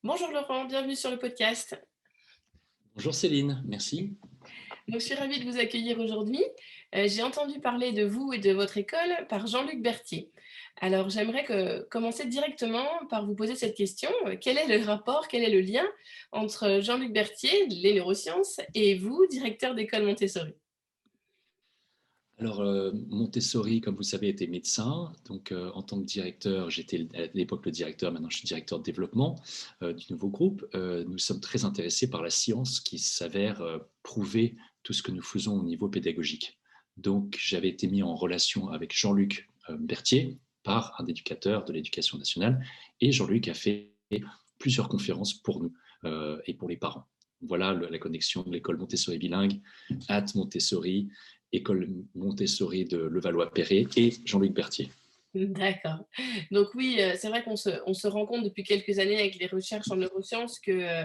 Bonjour Laurent, bienvenue sur le podcast. Bonjour Céline, merci. Donc, je suis ravie de vous accueillir aujourd'hui. J'ai entendu parler de vous et de votre école par Jean-Luc Berthier. Alors, j'aimerais commencer directement par vous poser cette question. Quel est le rapport, quel est le lien entre Jean-Luc Berthier, les neurosciences, et vous, directeur d'école Montessori? Alors, Montessori, comme vous savez, était médecin. Donc, en tant que directeur, j'étais à l'époque le directeur, maintenant je suis directeur de développement du nouveau groupe. Nous sommes très intéressés par la science qui s'avère prouver tout ce que nous faisons au niveau pédagogique. Donc, j'avais été mis en relation avec Jean-Luc Berthier par un éducateur de l'éducation nationale. Et Jean-Luc a fait plusieurs conférences pour nous et pour les parents. Voilà la connexion de l'école Montessori bilingue, at Montessori, école Montessori de Levallois-Perret et Jean-Luc Berthier. D'accord. Donc oui, c'est vrai qu'on se rend compte depuis quelques années avec les recherches en neurosciences que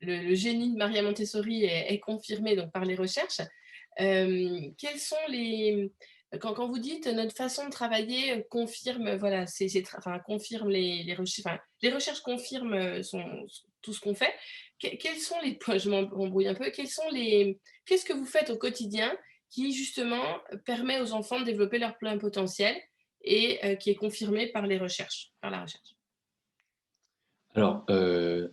le génie de Maria Montessori est confirmé donc, par les recherches. Quels sont quand vous dites notre façon de travailler confirme, voilà, enfin, confirme les recherches, enfin, les recherches confirment tout ce qu'on fait. Quels sont les points, je m'embrouille un peu, qu'est-ce que vous faites au quotidien qui justement permet aux enfants de développer leur plein potentiel et qui est confirmé par les recherches, par la recherche? Alors,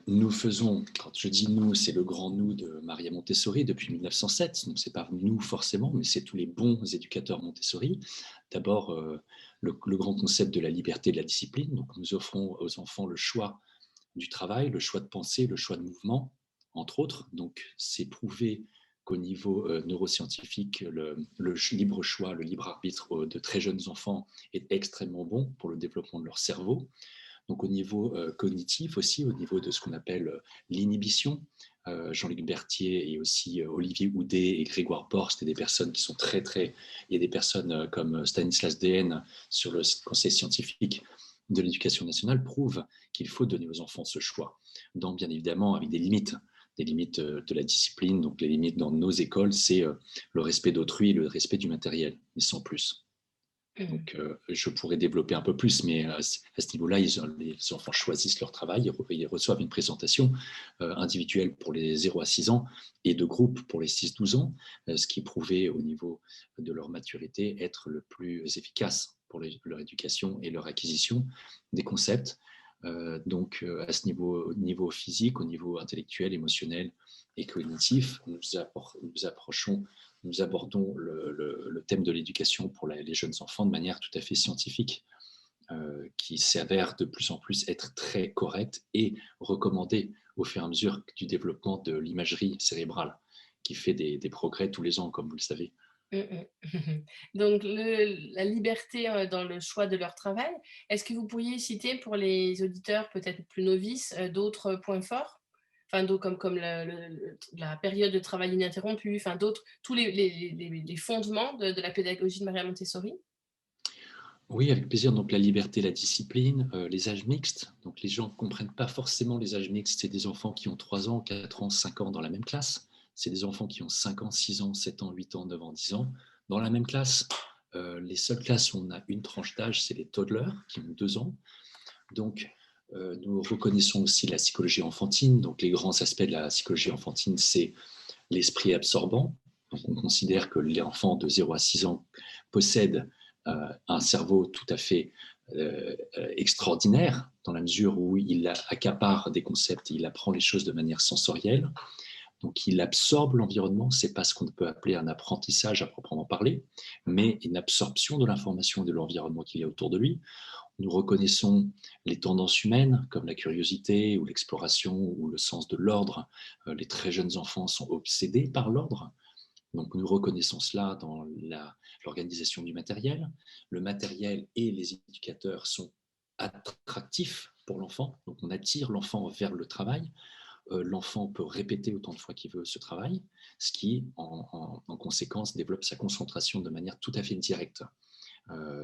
nous faisons, quand je dis nous, c'est le grand nous de Maria Montessori depuis 1907, donc ce n'est pas nous forcément, mais c'est tous les bons éducateurs Montessori. D'abord, le grand concept de la liberté de la discipline, donc nous offrons aux enfants le choix du travail, le choix de pensée, le choix de mouvement, entre autres. Donc, c'est prouvé qu'au niveau neuroscientifique, le libre choix, le libre arbitre de très jeunes enfants est extrêmement bon pour le développement de leur cerveau. Donc au niveau cognitif aussi, au niveau de ce qu'on appelle l'inhibition, Jean-Luc Berthier et aussi Olivier Houdet et Grégoire Borst, et des personnes qui sont très. Il y a des personnes comme Stanislas Dehaene sur le conseil scientifique de l'éducation nationale prouvent qu'il faut donner aux enfants ce choix, dans bien évidemment avec des limites de la discipline. Donc les limites dans nos écoles, c'est le respect d'autrui et le respect du matériel, mais sans plus. Mmh. Donc, je pourrais développer un peu plus, mais à ce niveau-là, les enfants choisissent leur travail, ils reçoivent une présentation individuelle pour les 0 à 6 ans et de groupe pour les 6-12 ans, ce qui est prouvé au niveau de leur maturité être le plus efficace pour leur éducation et leur acquisition des concepts. Donc, à ce niveau, au niveau physique, au niveau intellectuel, émotionnel et cognitif, nous approchons nous abordons le thème de l'éducation pour les jeunes enfants de manière tout à fait scientifique, qui s'avère de plus en plus être très correcte et recommandée au fur et à mesure du développement de l'imagerie cérébrale, qui fait des progrès tous les ans, comme vous le savez. Mmh mh. Donc la liberté, dans le choix de leur travail. Est-ce que vous pourriez citer pour les auditeurs peut-être plus novices, d'autres points forts? Enfin comme la période de travail ininterrompu, enfin d'autres tous les fondements de la pédagogie de Maria Montessori? Oui, avec plaisir. Donc la liberté, la discipline, les âges mixtes. Donc les gens ne comprennent pas forcément les âges mixtes. C'est des enfants qui ont 3 ans, 4 ans, 5 ans dans la même classe. C'est des enfants qui ont 5 ans, 6 ans, 7 ans, 8 ans, 9 ans, 10 ans dans la même classe. Les seules classes où on a une tranche d'âge, c'est les toddlers qui ont 2 ans. Donc, nous reconnaissons aussi la psychologie enfantine. Donc, les grands aspects de la psychologie enfantine, c'est l'esprit absorbant. Donc, on considère que l'enfant de 0 à 6 ans possède un cerveau tout à fait extraordinaire, dans la mesure où il accapare des concepts et il apprend les choses de manière sensorielle. Donc, il absorbe l'environnement. Ce n'est pas ce qu'on peut appeler un apprentissage à proprement parler, mais une absorption de l'information et de l'environnement qu'il y a autour de lui. Nous reconnaissons les tendances humaines comme la curiosité ou l'exploration ou le sens de l'ordre. Les très jeunes enfants sont obsédés par l'ordre. Donc nous reconnaissons cela dans l'organisation du matériel. Le matériel et les éducateurs sont attractifs pour l'enfant. Donc on attire l'enfant vers le travail. L'enfant peut répéter autant de fois qu'il veut ce travail, ce qui, en conséquence, développe sa concentration de manière tout à fait directe.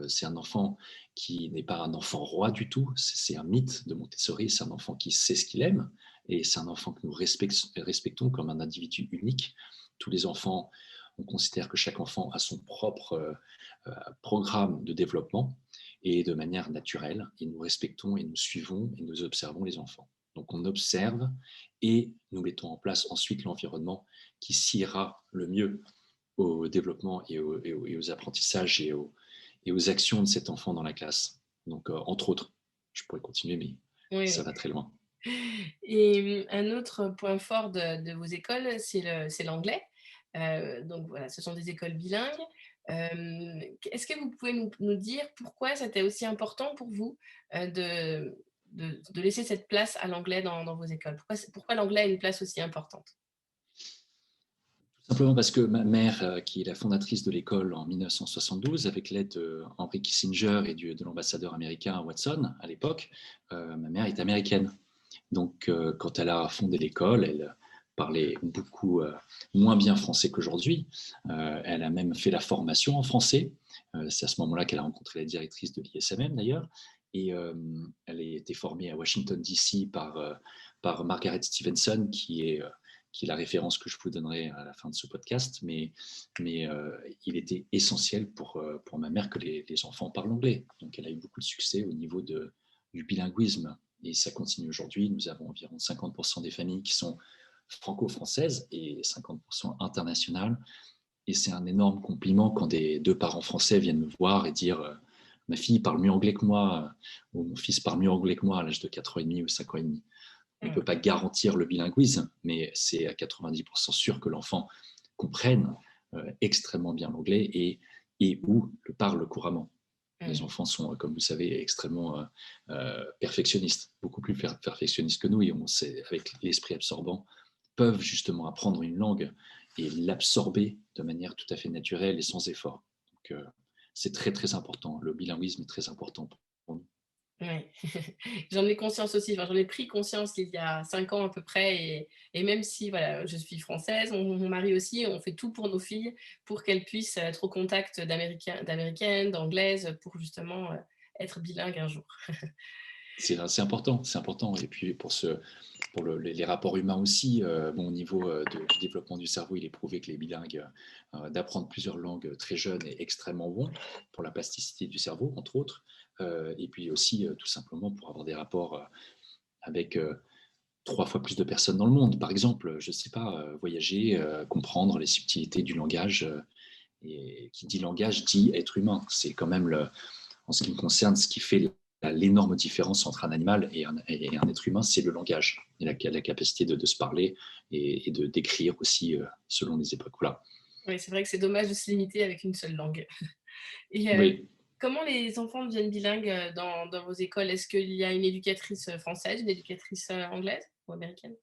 C'est un enfant qui n'est pas un enfant roi du tout, c'est un mythe de Montessori, c'est un enfant qui sait ce qu'il aime, et c'est un enfant que nous respectons comme un individu unique. Tous les enfants, on considère que chaque enfant a son propre programme de développement, et de manière naturelle, et nous respectons et nous suivons et nous observons les enfants. Donc on observe et nous mettons en place ensuite l'environnement qui sciera le mieux au développement et aux apprentissages et aux actions de cet enfant dans la classe. Donc, entre autres, je pourrais continuer, mais Oui, ça oui. va très loin. Et un autre point fort de vos écoles, c'est l'anglais. Donc voilà, ce sont des écoles bilingues. Est-ce que vous pouvez nous dire pourquoi c'était aussi important pour vous, de laisser cette place à l'anglais dans vos écoles? Pourquoi l'anglais a une place aussi importante? Simplement parce que ma mère, qui est la fondatrice de l'école en 1972, avec l'aide de Henry Kissinger et de l'ambassadeur américain Watson à l'époque, ma mère est américaine. Donc, quand elle a fondé l'école, elle parlait beaucoup moins bien français qu'aujourd'hui. Elle a même fait la formation en français. C'est à ce moment-là qu'elle a rencontré la directrice de l'ISMM d'ailleurs. Et elle a été formée à Washington, D.C. Par Margaret Stevenson, qui est la référence que je vous donnerai à la fin de ce podcast. Mais il était essentiel pour ma mère que les enfants parlent anglais. Donc, elle a eu beaucoup de succès au niveau du bilinguisme. Et ça continue aujourd'hui. Nous avons environ 50% des familles qui sont franco-françaises et 50% internationales. Et c'est un énorme compliment quand deux parents français viennent me voir et dire ma fille parle mieux anglais que moi ou mon fils parle mieux anglais que moi à l'âge de 4 ans et demi ou 5 ans et demi. On ne peut Mmh. pas garantir le bilinguisme, mais c'est à 90% sûr que l'enfant comprenne extrêmement bien l'anglais et ou le parle couramment. Les Mmh. enfants sont, comme vous savez, extrêmement perfectionnistes, beaucoup plus perfectionnistes que nous, et on sait, avec l'esprit absorbant, peuvent justement apprendre une langue et l'absorber de manière tout à fait naturelle et sans effort. Donc, c'est très, très important. Le bilinguisme est très important pour nous. Ouais. J'en ai conscience aussi, enfin, j'en ai pris conscience il y a 5 ans à peu près et même si voilà, je suis française, mon mari aussi, on fait tout pour nos filles, pour qu'elles puissent être au contact d'américaines, d'anglaises, pour justement, être bilingues un jour. C'est important, c'est important. Et puis les rapports humains aussi, bon, au niveau du développement du cerveau, il est prouvé que les bilingues, d'apprendre plusieurs langues très jeunes est extrêmement bon pour la plasticité du cerveau, entre autres. Et puis aussi, tout simplement, pour avoir des rapports avec 3 fois plus de personnes dans le monde. Par exemple, je ne sais pas, voyager, comprendre les subtilités du langage. Et qui dit langage dit être humain. C'est quand même, en ce qui me concerne, ce qui fait l'énorme différence entre un animal et un être humain, c'est le langage et la capacité de se parler et de d'écrire aussi selon les époques. Voilà. Oui, c'est vrai que c'est dommage de se limiter avec une seule langue. Et Oui. comment les enfants deviennent bilingues, dans vos écoles? Est-ce qu'il y a une éducatrice, française, une éducatrice, anglaise ou américaine?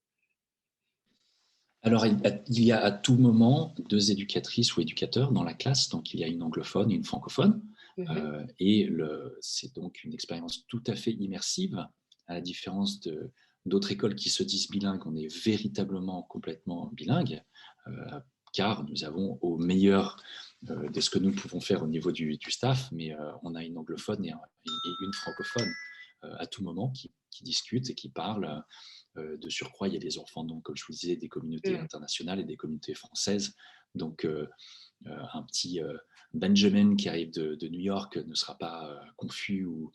Alors, il y a à tout moment 2 éducatrices ou éducateurs dans la classe. Donc, il y a une anglophone et une francophone. Mmh. C'est donc une expérience tout à fait immersive, à la différence d'autres écoles qui se disent bilingues. On est véritablement complètement bilingue, car nous avons au meilleur de ce que nous pouvons faire au niveau du staff, mais on a une anglophone et une francophone à tout moment qui discutent et qui parlent. De surcroît, il y a des enfants, donc, comme je vous disais, des communautés Mmh. internationales et des communautés françaises. Donc, un petit Benjamin qui arrive de New York ne sera pas confus ou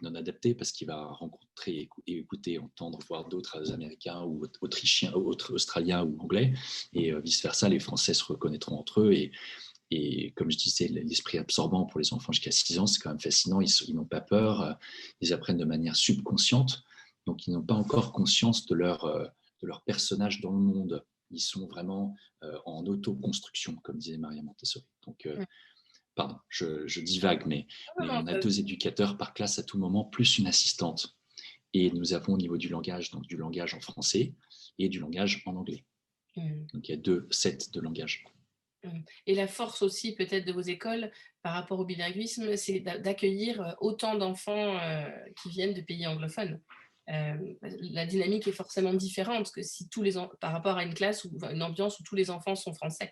non adapté parce qu'il va rencontrer et écouter, entendre, voir d'autres Américains ou Autrichiens, Australiens ou Anglais. Et vice-versa, les Français se reconnaîtront entre eux. Et comme je disais, l'esprit absorbant pour les enfants jusqu'à 6 ans, c'est quand même fascinant. Ils n'ont pas peur, ils apprennent de manière subconsciente. Donc, ils n'ont pas encore conscience de leur personnage dans le monde. Ils sont vraiment en autoconstruction, comme disait Maria Montessori. Donc, Mmh. pardon, je divague, Non, mais non, on a 2 éducateurs par classe à tout moment, plus une assistante. Et nous avons au niveau du langage, donc du langage en français et du langage en anglais. mmh. Donc, il y a 2 sets de langage. Mmh. Et la force aussi peut-être de vos écoles par rapport au bilinguisme, c'est d'accueillir, autant d'enfants, qui viennent de pays anglophones. La dynamique est forcément différente que si tous les en par rapport à une classe ou enfin une ambiance où tous les enfants sont français.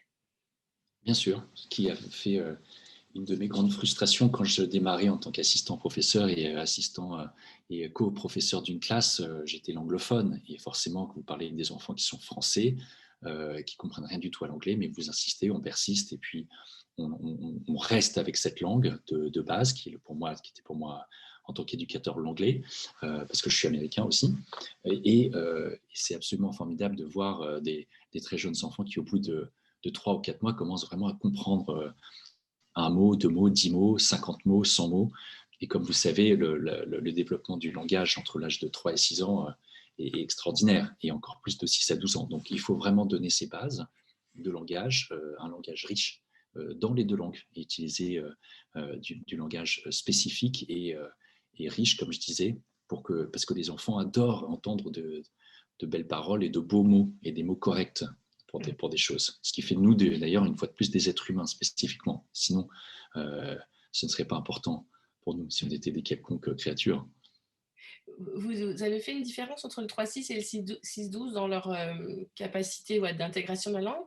Bien sûr, ce qui a fait une de mes grandes frustrations quand je démarrais en tant qu'assistant professeur et assistant et co-professeur d'une classe, j'étais l'anglophone. Et forcément, quand vous parlez avec des enfants qui sont français, qui comprennent rien du tout à l'anglais, mais vous insistez, on persiste, et puis on reste avec cette langue de base qui était pour moi en tant qu'éducateur de l'anglais, parce que je suis américain aussi. C'est absolument formidable de voir des très jeunes enfants qui, au bout de 3 ou 4 mois, commencent vraiment à comprendre un mot, 2 mots, 10 mots, 50 mots, 100 mots. Et comme vous savez, le développement du langage entre l'âge de 3 et 6 ans est extraordinaire, et encore plus de 6 à 12 ans. Donc, il faut vraiment donner ces bases de langage, un langage riche dans les deux langues, et utiliser du langage spécifique et riche, comme je disais, parce que les enfants adorent entendre de belles paroles et de beaux mots, et des mots corrects pour des choses. Ce qui fait de nous, d'ailleurs, une fois de plus, des êtres humains spécifiquement. Sinon, ce ne serait pas important pour nous si on était des quelconques créatures. Vous avez fait une différence entre le 3-6 et le 6-12 dans leur capacité d'intégration de la langue.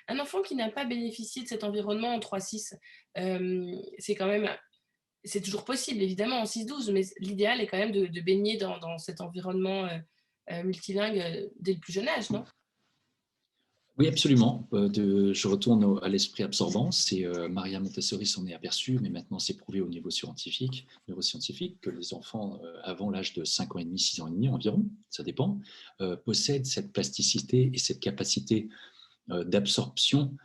Un enfant qui n'a pas bénéficié de cet environnement en 3-6, c'est quand même, c'est toujours possible évidemment en 6-12, mais l'idéal est quand même de baigner dans cet environnement multilingue dès le plus jeune âge, non? Oui, absolument. Je retourne à l'esprit absorbant. C'est Maria Montessori s'en est aperçue, mais maintenant c'est prouvé au niveau neuroscientifique, que les enfants avant l'âge de 5 ans et demi, 6 ans et demi environ, ça dépend, possèdent cette plasticité et cette capacité d'absorption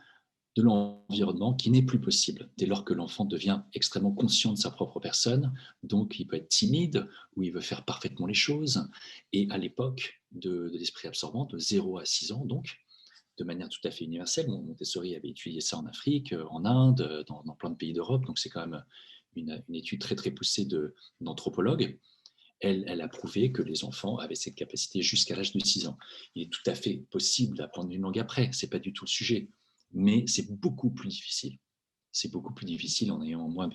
de l'environnement qui n'est plus possible dès lors que l'enfant devient extrêmement conscient de sa propre personne. Donc, il peut être timide ou il veut faire parfaitement les choses. Et à l'époque de l'esprit absorbant, de 0 à 6 ans, donc, de manière tout à fait universelle. Montessori avait étudié ça en Afrique, en Inde, dans plein de pays d'Europe, donc c'est quand même une étude très très poussée d'anthropologues. Elle a prouvé que les enfants avaient cette capacité jusqu'à l'âge de 6 ans. Il est tout à fait possible d'apprendre une langue après, ce n'est pas du tout le sujet, mais c'est beaucoup plus difficile. C'est beaucoup plus difficile en ayant, moi,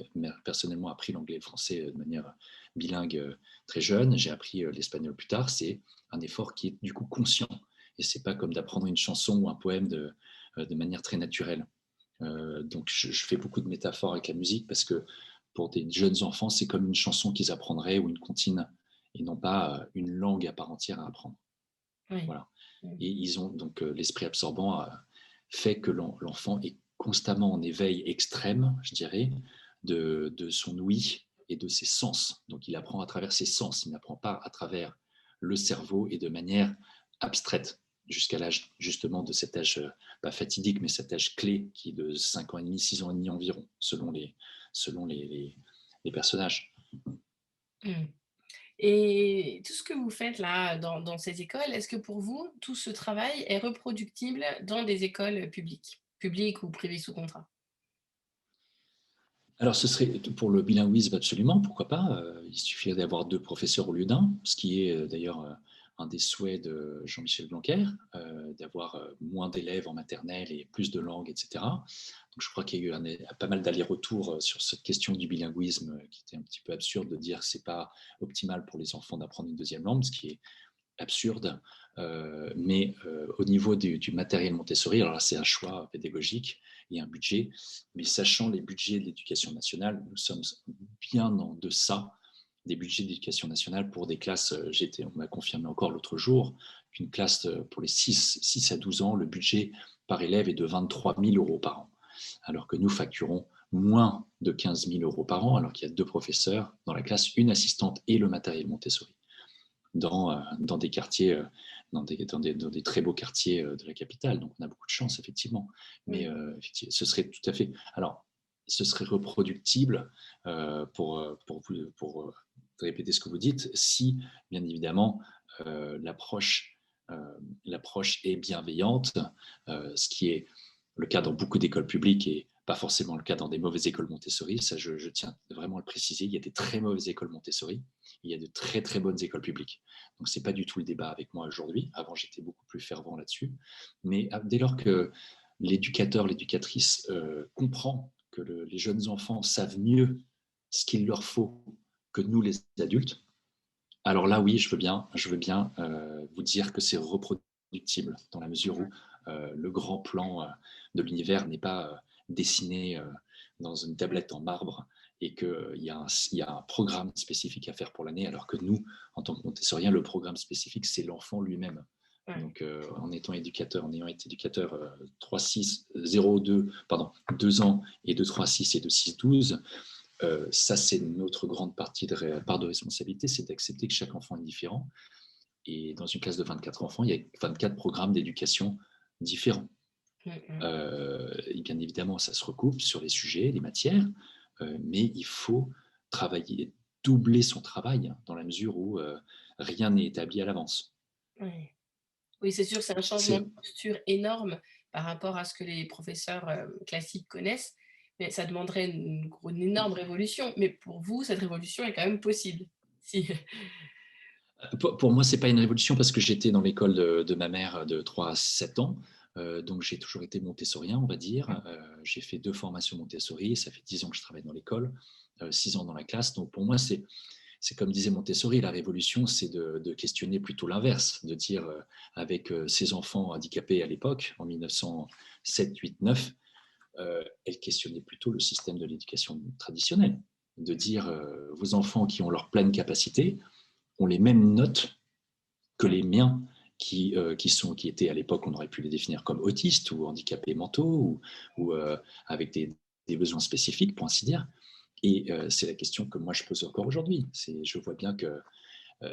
personnellement, appris l'anglais et le français de manière bilingue très jeune. J'ai appris l'espagnol plus tard. C'est un effort qui est du coup conscient. Et c'est pas comme d'apprendre une chanson ou un poème de manière très naturelle. Donc, je fais beaucoup de métaphores avec la musique parce que pour des jeunes enfants, c'est comme une chanson qu'ils apprendraient ou une comptine, et non pas une langue à part entière à apprendre. Oui. Voilà. Et ils ont donc l'esprit absorbant fait que l'enfant est constamment en éveil extrême, je dirais, de son ouïe et de ses sens. Donc il apprend à travers ses sens, il n'apprend pas à travers le cerveau et de manière abstraite, jusqu'à l'âge justement de cet âge, pas fatidique, mais cet âge clé qui est de 5 ans et demi, 6 ans et demi environ, selon les personnages. Mm. Et tout ce que vous faites là dans ces écoles, est-ce que pour vous, tout ce travail est reproductible dans des écoles publiques ou privées sous contrat? Alors, ce serait pour le bilinguisme absolument, pourquoi pas. Il suffirait d'avoir 2 professeurs au lieu d'un, ce qui est d'ailleurs un des souhaits de Jean-Michel Blanquer, d'avoir moins d'élèves en maternelle et plus de langues, etc. Donc, je crois qu'il y a eu pas mal d'allers-retours sur cette question du bilinguisme, qui était un petit peu absurde de dire que ce n'est pas optimal pour les enfants d'apprendre une deuxième langue, ce qui est absurde. Mais au niveau du matériel Montessori, alors là, c'est un choix pédagogique et un budget, mais sachant les budgets de l'éducation nationale, nous sommes bien en deçà des budgets d'éducation nationale pour des classes. On m'a confirmé encore l'autre jour qu'une classe pour les 6 à 12 ans, le budget par élève est de 23 000 euros par an, alors que nous facturons moins de 15 000 euros par an, alors qu'il y a 2 professeurs dans la classe, une assistante et le matériel Montessori dans des quartiers, dans des très beaux quartiers de la capitale. Donc, on a beaucoup de chance, effectivement. Mais effectivement, ce serait tout à fait... Alors, ce serait reproductible pour répéter ce que vous dites, si, bien évidemment, l'approche est bienveillante, ce qui est le cas dans beaucoup d'écoles publiques et pas forcément le cas dans des mauvaises écoles Montessori. Ça, je tiens vraiment à le préciser. Il y a des très mauvaises écoles Montessori. Il y a de très, très bonnes écoles publiques. Donc, ce n'est pas du tout le débat avec moi aujourd'hui. Avant, j'étais beaucoup plus fervent là-dessus. Mais dès lors que l'éducateur, l'éducatrice comprend que les jeunes enfants savent mieux ce qu'il leur faut que nous, les adultes, alors là, oui, je veux bien vous dire que c'est reproductible dans la mesure où le grand plan de l'univers n'est pas dessiné dans une tablette en marbre et qu'il y a un programme spécifique à faire pour l'année, alors que nous, en tant que montessoriens, le programme spécifique, c'est l'enfant lui-même. Ouais. Donc, en ayant été éducateur 3, 6, 0, 2, pardon, 2 ans et de 3, 6 et de 6, 12, Ça, c'est notre grande part de responsabilité, c'est d'accepter que chaque enfant est différent. Et dans une classe de 24 enfants, il y a 24 programmes d'éducation différents. Mmh. Et bien évidemment, ça se recoupe sur les sujets, les matières, mais il faut travailler, doubler son travail dans la mesure où rien n'est établi à l'avance. Oui. Oui, c'est sûr, c'est un changement C'est de posture énorme par rapport à ce que les professeurs, classiques connaissent, mais ça demanderait une énorme révolution. Mais pour vous, cette révolution est quand même possible? Si. Pour moi, c'est pas une révolution parce que j'étais dans l'école de ma mère de 3 à 7 ans. Donc, j'ai toujours été montessorien, on va dire. J'ai fait 2 formations Montessori. Ça fait 10 ans que je travaille dans l'école, 6 ans dans la classe. Donc, pour moi, c'est comme disait Montessori, la révolution, c'est de questionner plutôt l'inverse, de dire avec ses enfants handicapés à l'époque, en 1907, 8, 9, elle questionnait plutôt le système de l'éducation traditionnelle, de dire vos enfants qui ont leur pleine capacité ont les mêmes notes que les miens qui étaient à l'époque, on aurait pu les définir comme autistes ou handicapés mentaux ou avec des besoins spécifiques, pour ainsi dire. Et c'est la question que moi je pose encore aujourd'hui. Je vois bien que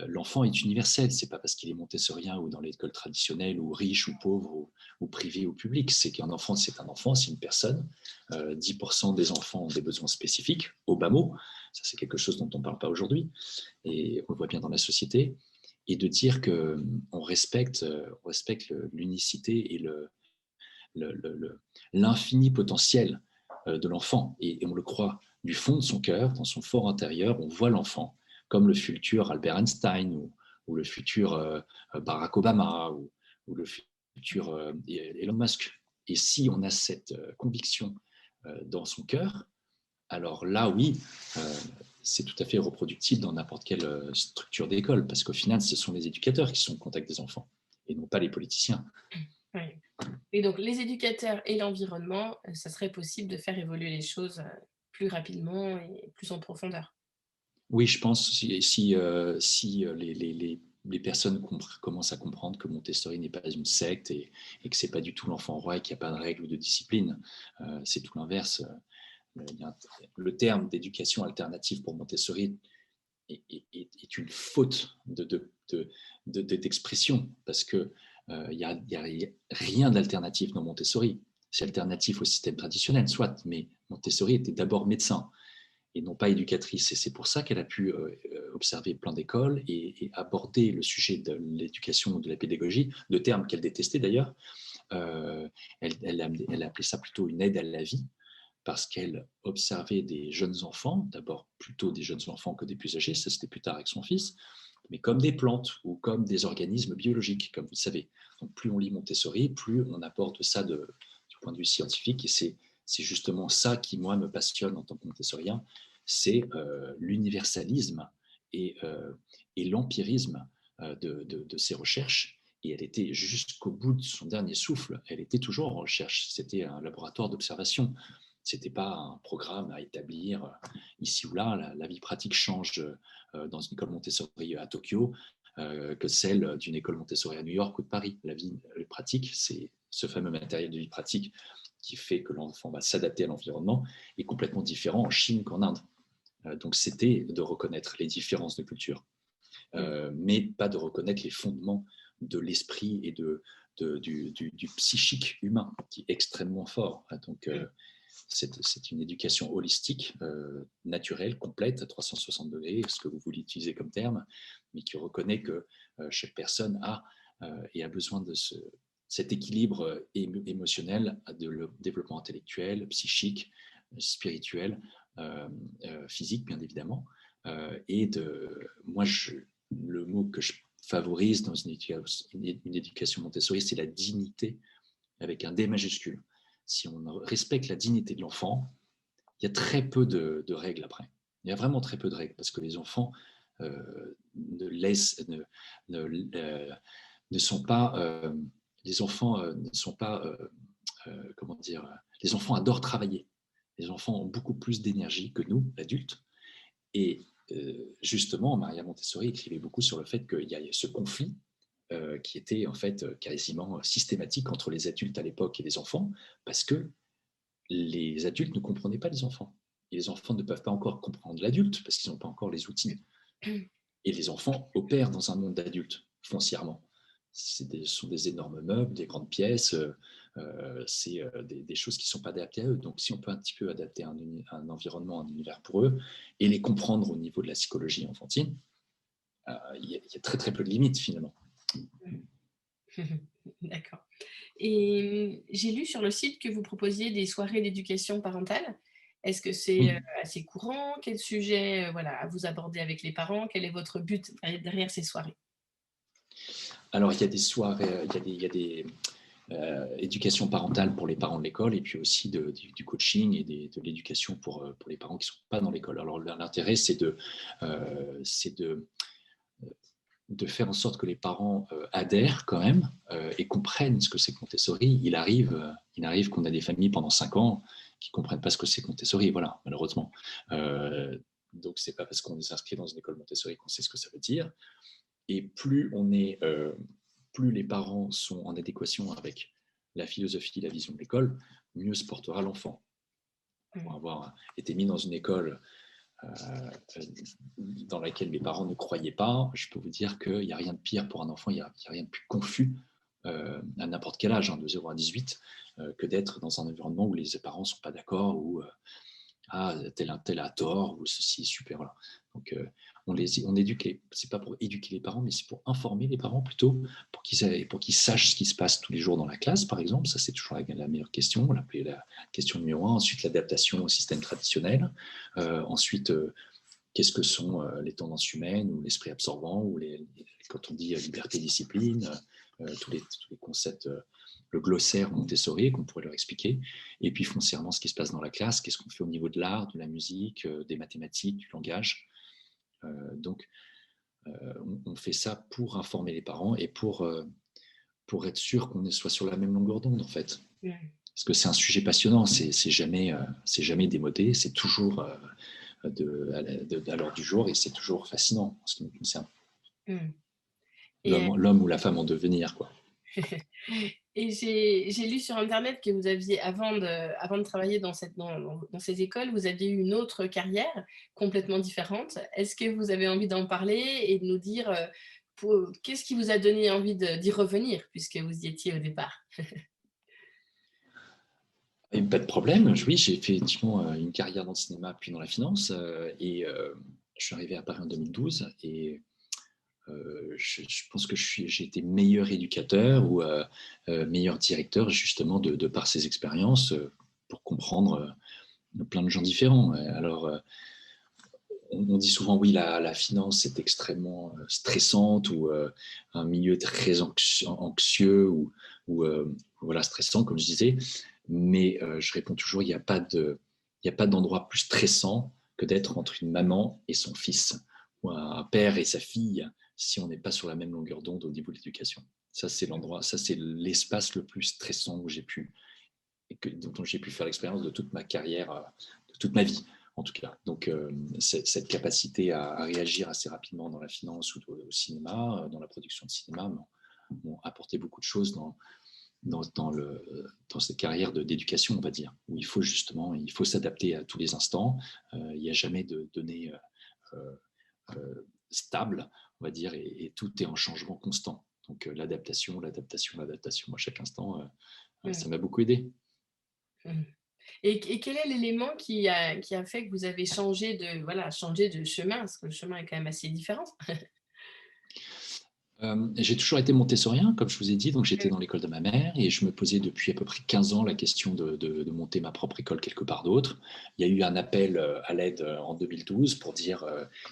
l'enfant est universel. C'est pas parce qu'il est montessorien ou dans l'école traditionnelle ou riche ou pauvre ou privé ou public. C'est qu'un enfant, c'est un enfant, c'est une personne. 10% des enfants ont des besoins spécifiques, au bas mot. Ça, c'est quelque chose dont on ne parle pas aujourd'hui. Et on le voit bien dans la société. Et de dire qu'on respecte l'unicité et l'infini potentiel de l'enfant. Et on le croit du fond de son cœur, dans son fort intérieur, on voit l'enfant comme le futur Albert Einstein ou le futur Barack Obama ou le futur Elon Musk. Et si on a cette conviction dans son cœur, alors là, oui, c'est tout à fait reproductible dans n'importe quelle structure d'école, parce qu'au final, ce sont les éducateurs qui sont au contact des enfants, et non pas les politiciens. Oui. Et donc les éducateurs et l'environnement, ça serait possible de faire évoluer les choses, plus rapidement et plus en profondeur? Oui, je pense si les personnes commencent à comprendre que Montessori n'est pas une secte et que c'est pas du tout l'enfant roi et qu'il n'y a pas de règles ou de discipline, c'est tout l'inverse. Le terme d'éducation alternative pour Montessori est une faute d'expression parce que il y a rien d'alternatif dans Montessori. C'est alternatif au système traditionnel, soit, mais Montessori était d'abord médecin et non pas éducatrice. Et c'est pour ça qu'elle a pu observer plein d'écoles et aborder le sujet de l'éducation ou de la pédagogie, de termes qu'elle détestait d'ailleurs. Elle a appelé ça plutôt une aide à la vie, parce qu'elle observait des jeunes enfants, d'abord plutôt des jeunes enfants que des plus âgés, ça c'était plus tard avec son fils, mais comme des plantes ou comme des organismes biologiques, comme vous le savez. Donc plus on lit Montessori, plus on apporte ça du point de vue scientifique, et c'est justement ça qui, moi, me passionne en tant que montessorien, c'est l'universalisme et l'empirisme de ces recherches. Et elle était jusqu'au bout de son dernier souffle, elle était toujours en recherche. C'était un laboratoire d'observation. Ce n'était pas un programme à établir ici ou là. La vie pratique change dans une école Montessori à Tokyo que celle d'une école Montessori à New York ou de Paris. La vie pratique, c'est ce fameux matériel de vie pratique qui fait que l'enfant va s'adapter à l'environnement, est complètement différent en Chine qu'en Inde. Donc c'était de reconnaître les différences de culture, Mmh. mais pas de reconnaître les fondements de l'esprit et du psychique humain, qui est extrêmement fort. Donc Mmh. c'est une éducation holistique, naturelle, complète, à 360 degrés, ce que vous voulez utiliser comme terme, mais qui reconnaît que chaque personne a et a besoin de cet équilibre émotionnel, de le développement intellectuel, psychique, spirituel, physique, bien évidemment. Moi, le mot que je favorise dans une éducation Montessori, c'est la dignité avec un D majuscule. Si on respecte la dignité de l'enfant, il y a très peu de règles après. Il y a vraiment très peu de règles parce que les enfants ne, laissent, ne sont pas. Les enfants ne sont pas. Comment dire. Les enfants adorent travailler. Les enfants ont beaucoup plus d'énergie que nous, adultes. Et justement, Maria Montessori écrivait beaucoup sur le fait qu'il y a ce conflit qui était en fait quasiment systématique entre les adultes à l'époque et les enfants, parce que les adultes ne comprenaient pas les enfants. Et les enfants ne peuvent pas encore comprendre l'adulte parce qu'ils n'ont pas encore les outils. Et les enfants opèrent dans un monde d'adultes, foncièrement. Ce sont des énormes meubles, des grandes pièces, c'est des choses qui ne sont pas adaptées à eux. Donc, si on peut un petit peu adapter un environnement, un univers pour eux, et les comprendre au niveau de la psychologie enfantine, il y a très très peu de limites finalement. D'accord. Et j'ai lu sur le site que vous proposiez des soirées d'éducation parentale. Est-ce que c'est Oui. assez courant? Quel sujet voilà, vous abordez avec les parents? Quel est votre but derrière ces soirées? Alors, il y a des soirées, il y a des éducations parentales pour les parents de l'école et puis aussi du coaching et de l'éducation pour les parents qui ne sont pas dans l'école. Alors, l'intérêt, c'est de faire en sorte que les parents adhèrent quand même et comprennent ce que c'est que Montessori. Il arrive qu'on a des familles pendant 5 ans qui ne comprennent pas ce que c'est que Montessori, voilà, malheureusement. Donc, ce n'est pas parce qu'on est inscrit dans une école Montessori qu'on sait ce que ça veut dire. Et plus les parents sont en adéquation avec la philosophie, la vision de l'école, mieux se portera l'enfant. Pour avoir été mis dans une école dans laquelle mes parents ne croyaient pas, je peux vous dire qu'il n'y a rien de pire pour un enfant, il n'y a rien de plus confus à n'importe quel âge, de 0 à 18, que d'être dans un environnement où les parents ne sont pas d'accord, ou tel a tort, ou ceci est super. Voilà. Donc, on éduque, c'est pas pour éduquer les parents, mais c'est pour informer les parents plutôt, pour qu'ils sachent ce qui se passe tous les jours dans la classe, par exemple. Ça, c'est toujours la meilleure question, la question numéro 1. Ensuite, l'adaptation au système traditionnel. Ensuite, qu'est-ce que sont les tendances humaines ou l'esprit absorbant, ou quand on dit liberté, discipline, tous les concepts, le glossaire Montessori qu'on pourrait leur expliquer, et puis foncièrement ce qui se passe dans la classe, qu'est-ce qu'on fait au niveau de l'art, de la musique, des mathématiques, du langage. Donc, on fait ça pour informer les parents et pour être sûr qu'on soit sur la même longueur d'onde, en fait. Parce que c'est un sujet passionnant, c'est jamais démodé, c'est toujours à l'heure du jour, et c'est toujours fascinant en ce qui me concerne. Et, L'homme ou la femme en devenir, quoi. et j'ai lu sur Internet que vous aviez, avant de travailler dans ces écoles, vous aviez eu une autre carrière complètement différente. Est-ce que vous avez envie d'en parler et de nous dire qu'est-ce qui vous a donné envie d'y revenir, puisque vous y étiez au départ? Et pas de problème. Oui, j'ai fait effectivement une carrière dans le cinéma puis dans la finance. Et je suis arrivé à Paris en 2012. Et je pense que j'ai été meilleur éducateur ou meilleur directeur, justement, de par ces expériences, pour comprendre plein de gens différents. Alors, on dit souvent, oui, la finance est extrêmement stressante, ou un milieu très anxieux, ou voilà, stressant, comme je disais. Mais je réponds toujours, il n'y a pas d'endroit plus stressant que d'être entre une maman et son fils, ou un père et sa fille, si on n'est pas sur la même longueur d'onde au niveau de l'éducation. Ça, c'est l'espace le plus stressant dont j'ai pu faire l'expérience de toute ma carrière, de toute ma vie, en tout cas. Donc, cette capacité à réagir assez rapidement dans la finance ou au cinéma, dans la production de cinéma, m'ont apporté beaucoup de choses dans cette carrière d'éducation, on va dire, où il faut s'adapter à tous les instants. Il n'y a jamais de données stables, on va dire, et tout est en changement constant. Donc, l'adaptation à chaque instant, ça m'a beaucoup aidé. Et quel est l'élément qui a fait que vous avez changé de chemin? Parce que le chemin est quand même assez différent. J'ai toujours été montessorien, comme je vous ai dit, donc j'étais dans l'école de ma mère, et je me posais depuis à peu près 15 ans la question de monter ma propre école quelque part d'autre. Il y a eu un appel à l'aide en 2012 pour dire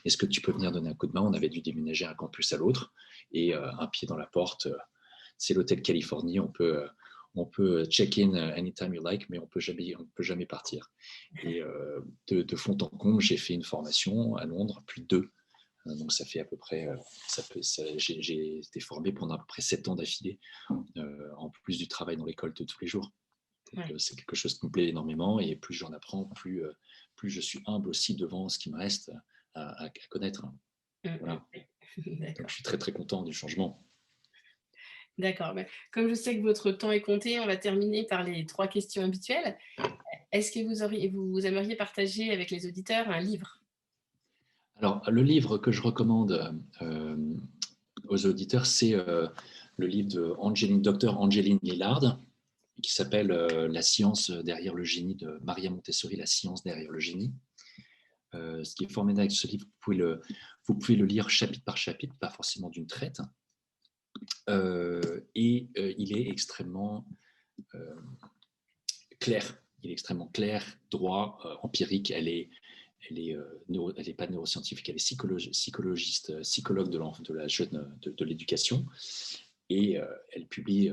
est-ce que tu peux venir donner un coup de main? On avait dû déménager un campus à l'autre, et un pied dans la porte, c'est l'hôtel Californie, on peut check-in anytime you like, mais on peut jamais partir. Et de fond en comble, j'ai fait une formation à Londres, puis 2. Donc ça fait à peu près, j'ai été formé pendant à peu près 7 ans d'affilée, en plus du travail dans l'école de tous les jours. Donc, c'est quelque chose qui me plaît énormément, et plus j'en apprends, plus je suis humble aussi devant ce qui me reste à connaître. Voilà. Donc je suis très très content du changement. D'accord. Comme je sais que votre temps est compté, on va terminer par les 3 questions habituelles. Est-ce que vous aimeriez partager avec les auditeurs un livre? Alors, le livre que je recommande aux auditeurs, c'est le livre de Dr Angeline Lillard, qui s'appelle La science derrière le génie de Maria Montessori, La science derrière le génie. Ce qui est formidable avec ce livre, vous pouvez le lire chapitre par chapitre, pas forcément d'une traite. Il est extrêmement clair. Il est extrêmement clair, droit, empirique. Elle est pas neuroscientifique, elle est psychologiste, psychologue de l'éducation. Et elle publie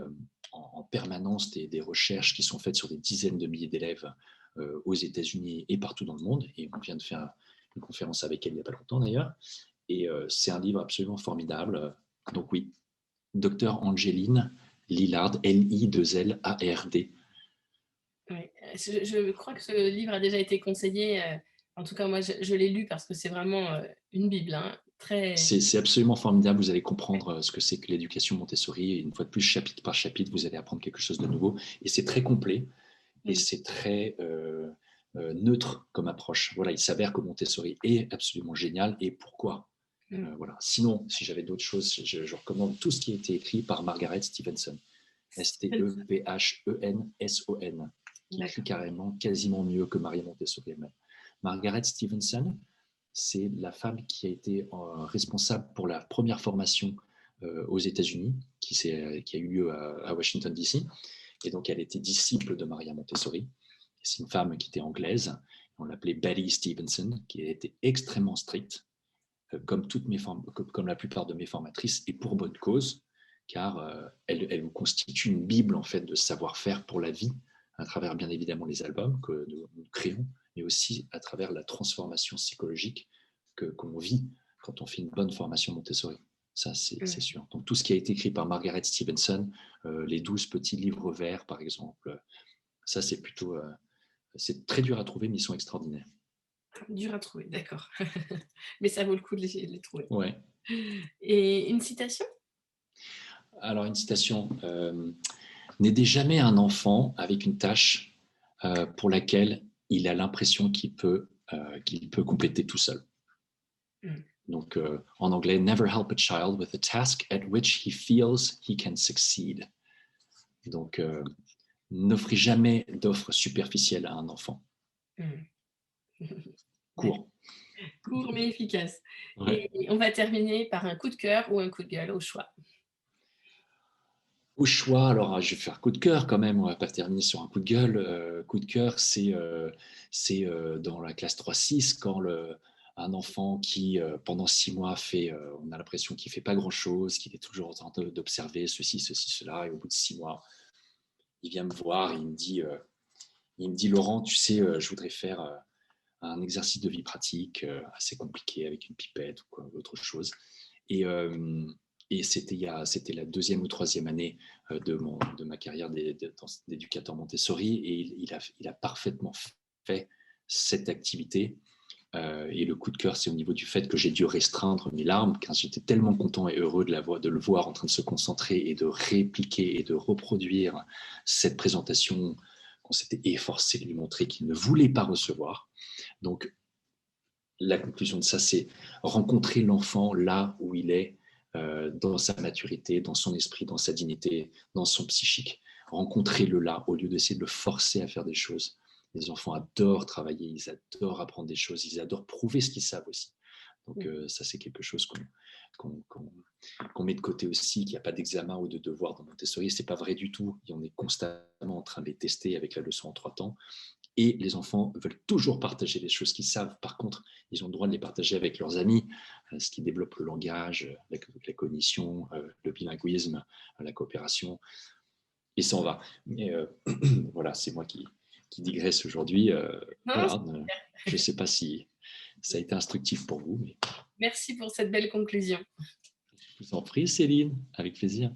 en permanence des recherches qui sont faites sur des dizaines de milliers d'élèves aux États-Unis et partout dans le monde. Et on vient de faire une conférence avec elle il n'y a pas longtemps d'ailleurs. Et c'est un livre absolument formidable. Donc oui, Dr Angeline Lillard, Lillard. Oui. Je crois que ce livre a déjà été conseillé. En tout cas, moi, je l'ai lu parce que c'est vraiment une bible, hein, très. C'est absolument formidable. Vous allez comprendre ce que c'est que l'éducation Montessori. Et une fois de plus, chapitre par chapitre, vous allez apprendre quelque chose de nouveau. Et c'est très complet et c'est très neutre comme approche. Voilà, il s'avère que Montessori est absolument génial. Et pourquoi voilà. Sinon, si j'avais d'autres choses, je recommande tout ce qui a été écrit par Margaret Stevenson. Stephenson, qui écrit carrément quasiment mieux que Maria Montessori elle-même. Margaret Stevenson, c'est la femme qui a été responsable pour la première formation aux États-Unis, qui a eu lieu à Washington, D.C. Et donc, elle était disciple de Maria Montessori. C'est une femme qui était anglaise. On l'appelait Betty Stevenson, qui a été extrêmement stricte, comme la plupart de mes formatrices, et pour bonne cause, car elle vous constitue une bible en fait de savoir-faire pour la vie, à travers bien évidemment les albums que nous créons, mais aussi à travers la transformation psychologique qu'on vit quand on fait une bonne formation Montessori. Ça, c'est sûr. Donc, tout ce qui a été écrit par Margaret Stevenson, les 12 petits livres verts, par exemple, ça, c'est plutôt... c'est très dur à trouver, mais ils sont extraordinaires. Dur à trouver, d'accord. Mais ça vaut le coup de les trouver. Ouais. Et une citation? Alors, une citation. N'aidez jamais un enfant avec une tâche pour laquelle il a l'impression qu'il peut compléter tout seul. Donc, en anglais, never help a child with a task at which he feels he can succeed. Donc, n'offrez jamais d'offres superficielles à un enfant. Court. Court mais efficace. Ouais. Et on va terminer par un coup de cœur ou un coup de gueule au choix. Au choix, alors je vais faire coup de cœur quand même, on ne va pas terminer sur un coup de gueule. Coup de cœur, c'est dans la classe 3-6, quand un enfant qui, pendant 6 mois, on a l'impression qu'il ne fait pas grand-chose, qu'il est toujours en train d'observer ceci, cela, et au bout de 6 mois, il vient me voir et il me dit Laurent, tu sais, je voudrais faire un exercice de vie pratique assez compliqué avec une pipette ou autre chose. Et c'était la 2e ou 3e année de ma carrière d'éducateur Montessori, et il a parfaitement fait cette activité. Et le coup de cœur, c'est au niveau du fait que j'ai dû restreindre mes larmes, car j'étais tellement content et heureux de le voir en train de se concentrer et de répliquer et de reproduire cette présentation qu'on s'était efforcé de lui montrer qu'il ne voulait pas recevoir. Donc, la conclusion de ça, c'est rencontrer l'enfant là où il est, dans sa maturité, dans son esprit, dans sa dignité, dans son psychique. Rencontrer-le là, au lieu d'essayer de le forcer à faire des choses. Les enfants adorent travailler, ils adorent apprendre des choses, ils adorent prouver ce qu'ils savent aussi. Donc ça, c'est quelque chose qu'on met de côté aussi, qu'il n'y a pas d'examen ou de devoir dans Montessori. Ce n'est pas vrai du tout. Et on est constamment en train de les tester avec la leçon en 3 temps. Et les enfants veulent toujours partager les choses qu'ils savent. Par contre, ils ont le droit de les partager avec leurs amis, ce qui développe le langage, la cognition, le bilinguisme, la coopération. Et ça en va. Mais voilà, c'est moi qui digresse aujourd'hui. Voilà, je ne sais pas si ça a été instructif pour vous. Mais... Merci pour cette belle conclusion. Je vous en prie, Céline, avec plaisir.